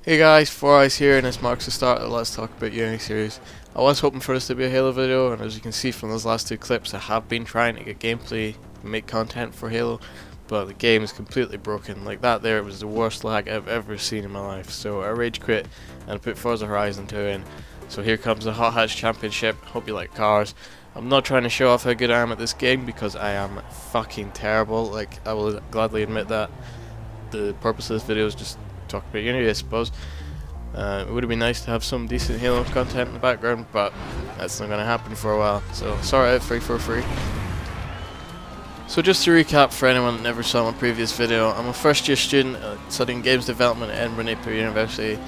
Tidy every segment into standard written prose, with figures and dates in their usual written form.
Hey guys, 4eyes here, and this marks the start of the Let's Talk About Uni series. I was hoping for this to be a Halo video, and as you can see from those last two clips, I have been trying to get gameplay and make content for Halo, but the game is completely broken. Like that there, it was the worst lag I've ever seen in my life, so I rage quit and put Forza Horizon 2 in. So here comes the Hot Hatch Championship. Hope you like cars. I'm not trying to show off how good I am at this game, because I am fucking terrible. Like, I will gladly admit that. The purpose of this video is just talk about Unity, I suppose. It would have been nice to have some decent Halo content in the background, but that's not going to happen for a while, so sorry out for free. So just to recap for anyone that never saw my previous video, I'm a first year student studying games development at Edinburgh University.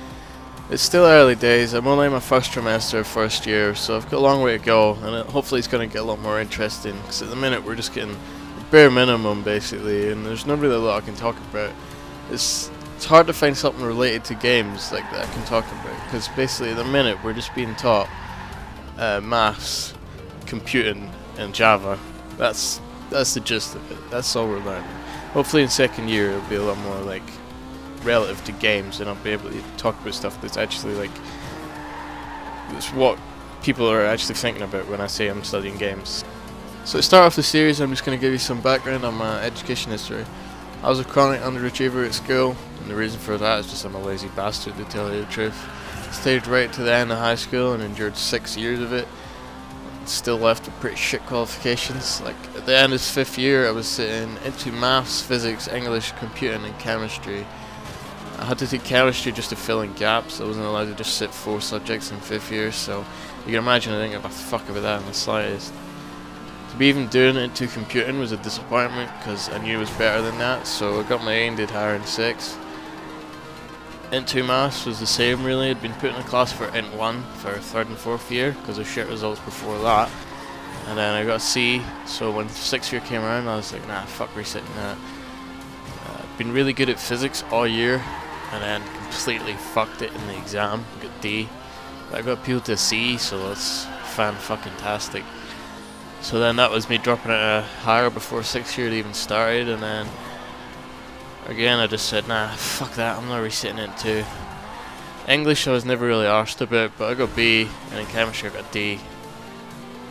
It's still early days. I'm only in my first trimester of first year, so I've got a long way to go, and hopefully it's going to get a lot more interesting, because at the minute we're just getting the bare minimum basically, and there's not really a lot I can talk about. It's hard to find something related to games like that I can talk about, because basically at the minute we're just being taught maths, computing and Java. That's the gist of it. That's all we're learning. Hopefully in second year it'll be a lot more like relative to games, and I'll be able to talk about stuff that's actually like it's what people are actually thinking about when I say I'm studying games. So to start off the series, I'm just going to give you some background on my education history. I was a chronic underachiever at school, and the reason for that is just I'm a lazy bastard, to tell you the truth. Stayed right to the end of high school and endured 6 years of it. Still left with pretty shit qualifications. Like at the end of 5th year, I was sitting into maths, physics, English, computing and chemistry. I had to take chemistry just to fill in gaps. I wasn't allowed to just sit 4 subjects in 5th year, so you can imagine I didn't give a fuck about that in the slightest. To be even doing it into computing was a disappointment, because I knew it was better than that, so I got my A and did higher in 6. Into maths was the same really. I'd been put in a class for Int 1 for 3rd and 4th year because of shit results before that, and then I got a C, so when 6th year came around I was like, nah, fuck resitting that. I've been really good at physics all year, and then completely fucked it in the exam, got D. But I got appealed to C, so that's fan-fucking-tastic. So then that was me dropping it higher before 6th year even started, and then again I just said, nah, fuck that, I'm not resitting it too. English I was never really arsed about, but I got B, and in chemistry I got D.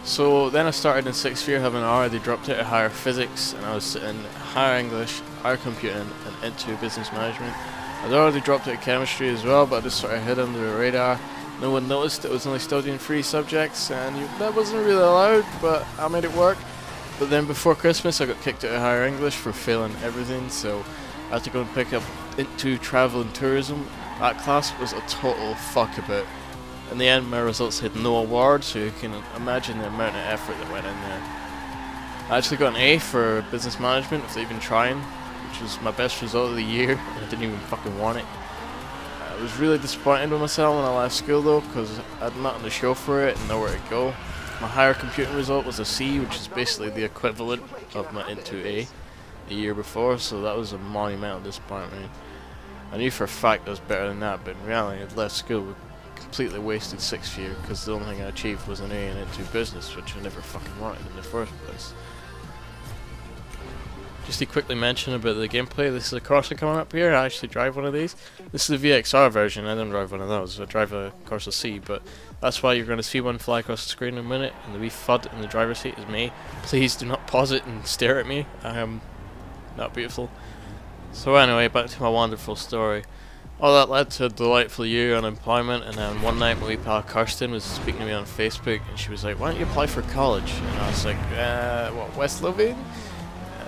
So then I started in 6th year having R. They dropped it at higher physics, and I was sitting higher English, higher computing, and into business management. I'd already dropped it at chemistry as well, but I just sort of hid under the radar. No one noticed it was only studying 3 subjects, and that wasn't really allowed, but I made it work. But then before Christmas I got kicked out of higher English for failing everything, so I had to go and pick up into travel and tourism. That class was a total fuck about. In the end my results had no award, so you can imagine the amount of effort that went in there. I actually got an A for business management without even trying, which was my best result of the year, and I didn't even fucking want it. I was really disappointed with myself when I left school though, because I had nothing to show for it and nowhere to go. My higher computing result was a C, which is basically the equivalent of my into A the year before, so that was a monumental disappointment. I knew for a fact I was better than that, but in reality I'd left school with completely wasted 6th year, because the only thing I achieved was an A in into business, which I never fucking wanted in the first place. Just to quickly mention about the gameplay, this is a Corsa coming up here. I actually drive one of these. This is the VXR version. I don't drive one of those. I drive a Corsa C, but that's why you're going to see one fly across the screen in a minute, and the wee FUD in the driver's seat is me. Please do not pause it and stare at me. I am not beautiful. So anyway, back to my wonderful story. All that led to a delightful year of unemployment, and then one night my wee pal Kirsten was speaking to me on Facebook, and she was like, why don't you apply for college? And I was like, what, West Lothian?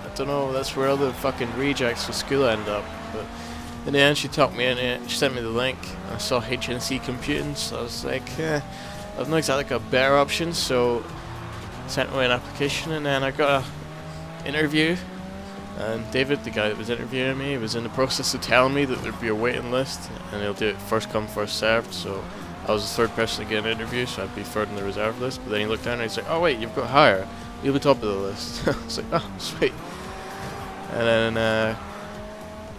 I don't know, that's where all the fucking rejects for school end up. But in the end she talked me into it, she sent me the link, and I saw HNC computing, so I was like, I've not exactly got a better option, so I sent away an application, and then I got an interview. And David, the guy that was interviewing me, was in the process of telling me that there'd be a waiting list, and they'll do it first come first served, so I was the 3rd person to get an interview, so I'd be 3rd in the reserve list. But then he looked down and he's like, oh wait, you've got higher, you'll be top of the list. I was like, oh sweet. And then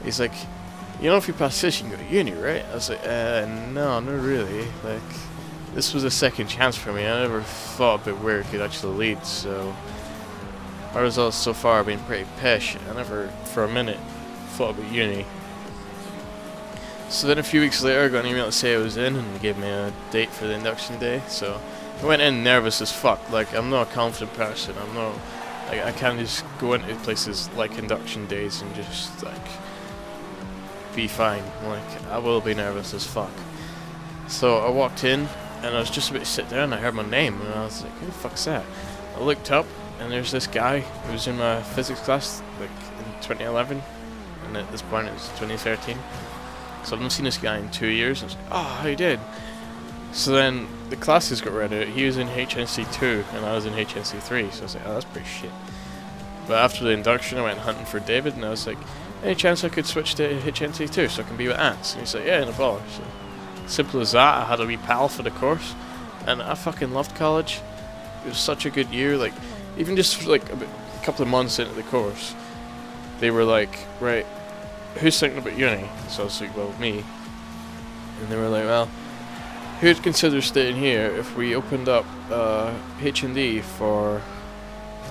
he's like, you know, if you pass this you can go to uni, right? I was like, no, not really. Like, this was a second chance for me. I never thought about where it could actually lead, so my results so far have been pretty pish. I never for a minute thought about uni. So then a few weeks later I got an email to say I was in, and they gave me a date for the induction day. So I went in nervous as fuck. Like, I'm not a confident person. I'm not, like, I can't just go into places like induction days and just like be fine. Like, I will be nervous as fuck. So I walked in and I was just about to sit down and I heard my name and I was like, who the fuck's that? I looked up and there's this guy who was in my physics class like in 2011, and at this point it was 2013. So I've not seen this guy in 2 years. I was like, oh, how you did? So then the classes got read out. He was in HNC 2 and I was in HNC 3, so I was like, oh, that's pretty shit. But after the induction I went hunting for David and I was like, any chance I could switch to HNC 2 so I can be with ants? And he's like, yeah, no bother. So simple as that. I had a wee pal for the course and I fucking loved college. It was such a good year. Like, even just like a couple of months into the course, they were like, right, who's thinking about uni? So I was like, well, me. And they were like, well, who'd consider staying here if we opened up H&D for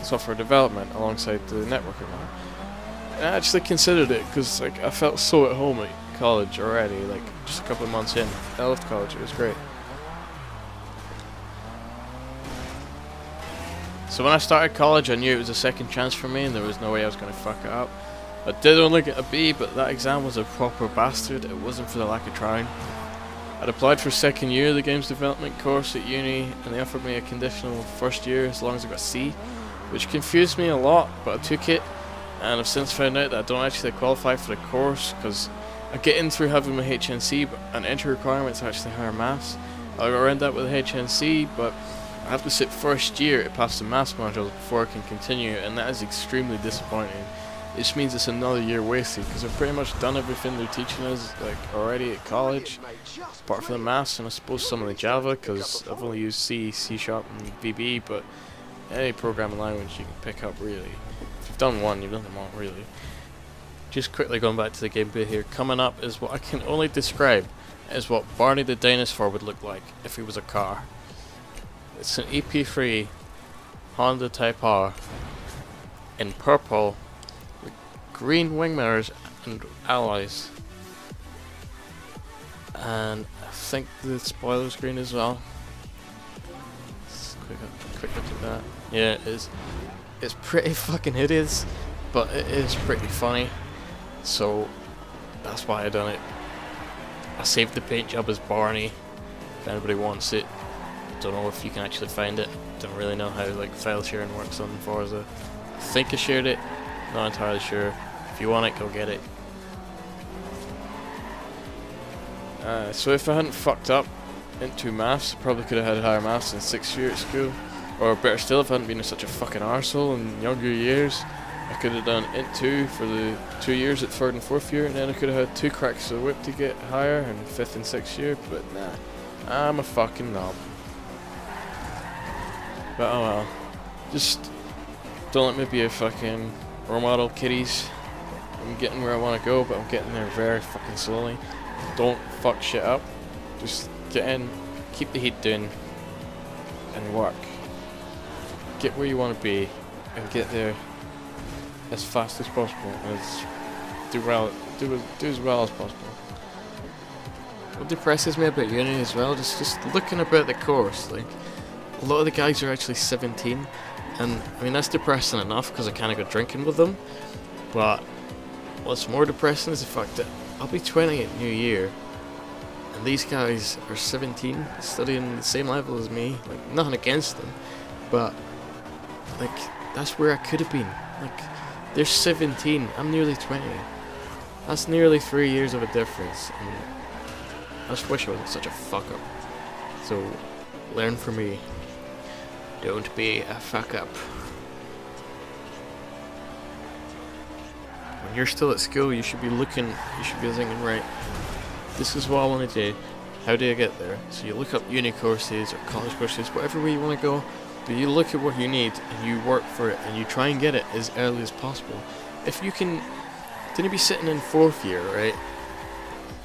software development alongside the networking one? And I actually considered it because like I felt so at home at college already, like just a couple of months in. I loved college, it was great. So when I started college I knew it was a second chance for me and there was no way I was going to fuck it up. I did only get a B, but that exam was a proper bastard. It wasn't for the lack of trying. I'd applied for second year of the games development course at uni and they offered me a conditional first year as long as I got a C, which confused me a lot, but I took it. And I've since found out that I don't actually qualify for the course because I get in through having my HNC, but an entry requirement's actually higher maths. I got around that with HNC, but I have to sit first year to pass the maths modules before I can continue, and that is extremely disappointing. It just means it's another year wasted because I've pretty much done everything they're teaching us like already at college, apart from the maths and I suppose some of the Java because I've only used C, C#, and VB, but any programming language you can pick up really. If you've done one, you've done them all really. Just quickly going back to the gameplay here, coming up is what I can only describe as what Barney the dinosaur would look like if he was a car. It's an EP3 Honda Type R in purple with green wing mirrors and alloys. And I think the spoiler's green as well. Let's quick look at that. Yeah, it is. It's pretty fucking hideous, but it is pretty funny. So that's why I done it. I saved the paint job as Barney if anybody wants it. Don't know if you can actually find it. Don't really know how like file sharing works on Forza. I think I shared it, not entirely sure. If you want it, go get it. So if I hadn't fucked up into maths, I probably could have had higher maths in 6th year at school. Or better still, if I hadn't been such a fucking arsehole in younger years, I could have done Int 2 for the 2 years at 3rd and 4th year, and then I could have had 2 cracks of the whip to get higher in 5th and 6th year, but nah, I'm a fucking knob. But oh well, just don't let me be a fucking role model, kiddies. I'm getting where I want to go, but I'm getting there very fucking slowly. Don't fuck shit up. Just get in, keep the heat down, and work. Get where you want to be, and get there as fast as possible. Do as well as possible. What depresses me about uni as well, just looking about the course, like. A lot of the guys are actually 17, and I mean that's depressing enough because I kind of go drinking with them, but what's more depressing is the fact that I'll be 20 at New Year, and these guys are 17, studying the same level as me. Like, nothing against them, but like that's where I could have been. Like, they're 17, I'm nearly 20. That's nearly 3 years of a difference, and I just wish I wasn't such a fuck up. So learn from me. Don't be a fuck up. When you're still at school, you should be thinking, right, this is what I want to do. How do I get there? So you look up uni courses or college courses, whatever way you want to go, but you look at what you need and you work for it and you try and get it as early as possible. If you can, then you'd be sitting in 4th year, right?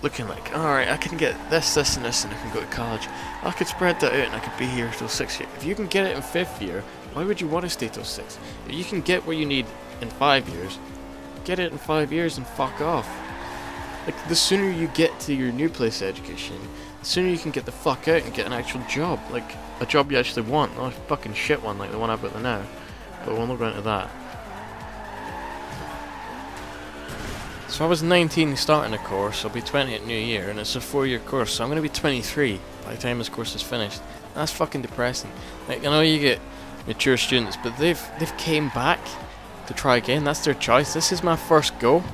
Looking like, alright, I can get this, and this, and I can go to college. I could spread that out and I could be here till 6th year. If you can get it in 5th year, why would you want to stay till 6th? If you can get what you need in 5 years, get it in 5 years and fuck off. Like, the sooner you get to your new place of education, the sooner you can get the fuck out and get an actual job. Like, a job you actually want, not a fucking shit one like the one I've got now. But we'll not go into that. So I was 19 starting the course, I'll be 20 at New Year, and it's a 4-year course, so I'm going to be 23 by the time this course is finished. That's fucking depressing. Like, I know you get mature students, but they've came back to try again. That's their choice. This is my first go.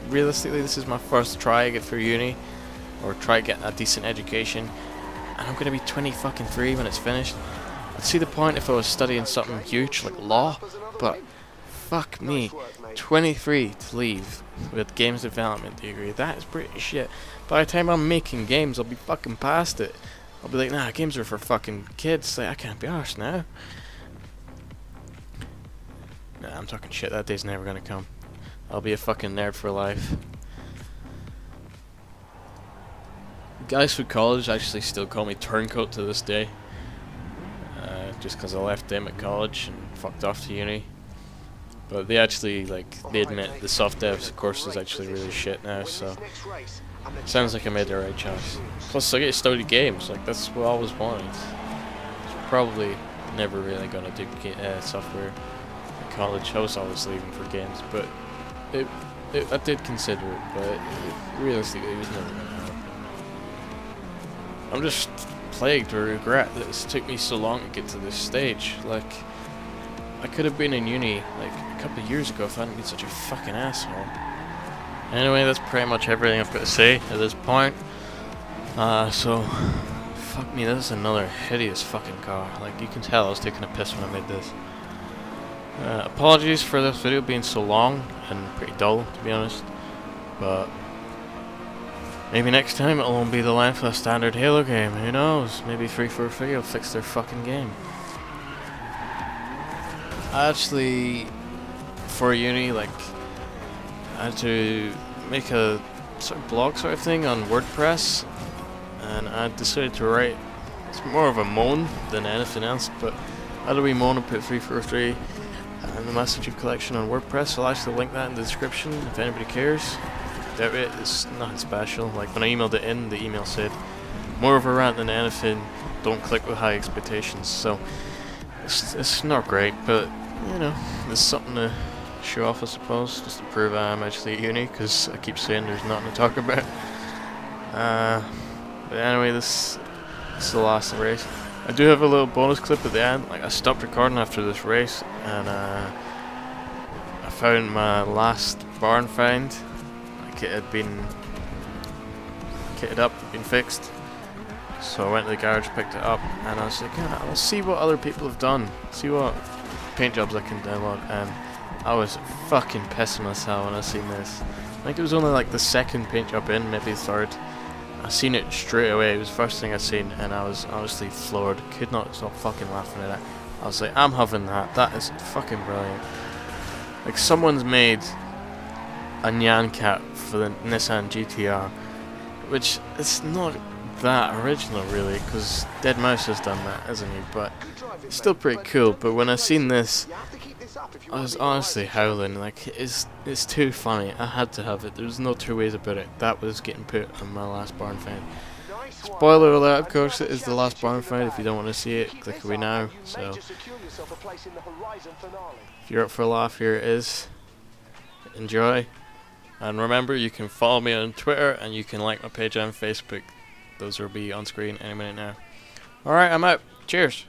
Realistically, this is my first try to get through uni, or try to get a decent education, and I'm going to be 23 when it's finished. I'd see the point if I was studying something huge like law, but fuck me, 23 to leave with games development degree, that is pretty shit. By the time I'm making games, I'll be fucking past it. I'll be like, nah, games are for fucking kids, like, I can't be arsed now. Nah, I'm talking shit, that day's never gonna come. I'll be a fucking nerd for life. Guys from college actually still call me turncoat to this day. Just because I left them at college and fucked off to uni. But they actually, like, they admit the soft devs course is actually really shit now, so sounds like I made the right choice. Plus, I get to study games, like, that's what I always wanted. So probably never really gonna do software at college. I was always leaving for games, but I did consider it, but realistically, it was never gonna happen. I'm just plagued with regret that it took me so long to get to this stage. Like, I could have been in uni like a couple of years ago if I hadn't been such a fucking asshole. Anyway, that's pretty much everything I've got to say at this point. So, fuck me, this is another hideous fucking car. Like, you can tell I was taking a piss when I made this. Apologies for this video being so long and pretty dull, to be honest. But maybe next time it won't be the length of a standard Halo game. Who knows? Maybe 343 will fix their fucking game. Actually, for uni, like, I had to make a sort of blog sort of thing on WordPress, and I decided to write, it's more of a moan than anything else, but how do we moan and put 343 and the Message collection on WordPress? I'll actually link that in the description if anybody cares. Doubt it, it's nothing special. Like, when I emailed it in, the email said, more of a rant than anything, don't click with high expectations, so it's not great, but, you know, it's something to show off, I suppose, just to prove I'm actually at uni, because I keep saying there's nothing to talk about. But anyway, this is the last race. I do have a little bonus clip at the end. Like, I stopped recording after this race, and I found my last barn find. Like, it had been kitted up, been fixed. So I went to the garage, picked it up, and I was like, yeah, I'll see what other people have done, see what paint jobs I can download, and I was fucking pissing myself when I seen this. I think it was only like the second paint job in, maybe the third. I seen it straight away, it was the first thing I seen, and I was honestly floored. Could not stop fucking laughing at it. I was like, I'm having that, that is fucking brilliant. Like, someone's made a Nyan Cat for the Nissan GTR, which is not that original really, because Dead Mouse has done that, hasn't he? But it's still pretty cool. But when I seen this, I was honestly howling. Like, it's too funny. I had to have it. There's no two ways about it. That was getting put on my last barn find. Spoiler alert, of course, it is the last barn find. If you don't want to see it, click away now. So, if you're up for a laugh, here it is. Enjoy. And remember, you can follow me on Twitter, and you can like my page on Facebook. Those will be on screen any minute now. Alright, I'm out. Cheers.